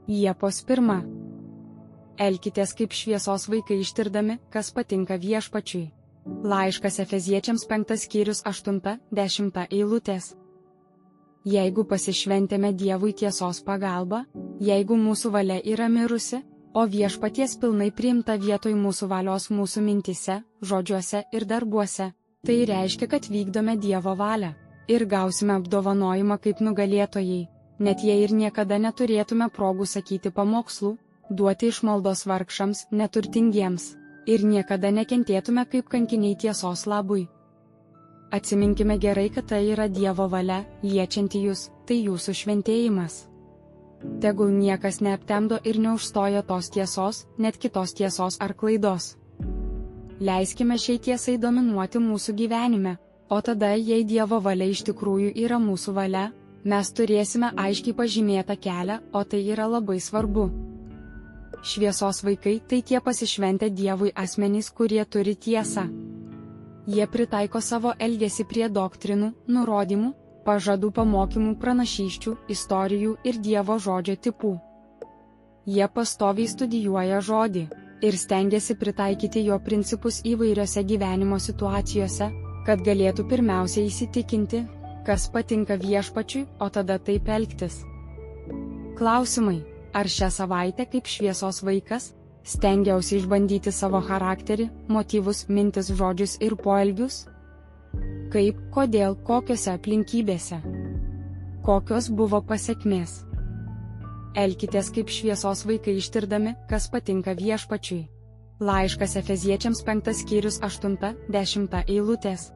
Liepos 1. Elkitės kaip šviesos vaikai ištirdami, kas patinka Viešpačiui. Laiškas Efeziečiams 5 skyrius 8-10 eilutės. Jeigu pasišventėme Dievui tiesos pagalba, jeigu mūsų valia yra mirusi, o Viešpaties pilnai priimta vietoj mūsų valios mūsų mintise, žodžiuose ir darbuose, tai reiškia, kad vykdome Dievo valią ir gausime apdovanojimą kaip nugalėtojai, net jei ir niekada neturėtume progų sakyti pamokslų, duoti išmaldos vargšams, neturtingiems, ir niekada nekentėtume kaip kankiniai tiesos labui. Atsiminkime gerai, kad tai yra Dievo valia, liečianti jūs, tai jūsų šventėjimas. Tegul niekas neaptemdo ir neužstoja tos tiesos, net kitos tiesos ar klaidos. Leiskime šiai tiesai dominuoti mūsų gyvenime, o tada, jei Dievo valia iš tikrųjų yra mūsų valia, mes turėsime aiškiai pažymėtą kelią, o tai yra labai svarbu. Šviesos vaikai tai tie pasišventę Dievui asmenys, kurie turi tiesą. Jie pritaiko savo elgesį prie doktrinų, nurodymų, pažadų, pamokymų, pranašysčių, istorijų ir Dievo žodžio tipų. Jie pastoviai studijuoja žodį ir stengiasi pritaikyti jo principus įvairiose gyvenimo situacijose, kad galėtų pirmiausia įsitikinti, kas patinka Viešpačiui, o tada taip elgtis. Klausimai: ar šią savaitę kaip šviesos vaikas stengiausi išbandyti savo charakterį, motyvus, mintis, žodžius ir poelgius? Kaip, kodėl, kokiose aplinkybėse? Kokios buvo pasekmės? Elkitės kaip šviesos vaikai ištirdami, kas patinka Viešpačiui. Laiškas Efeziečiams 5 skyrius 8-10 eilutės.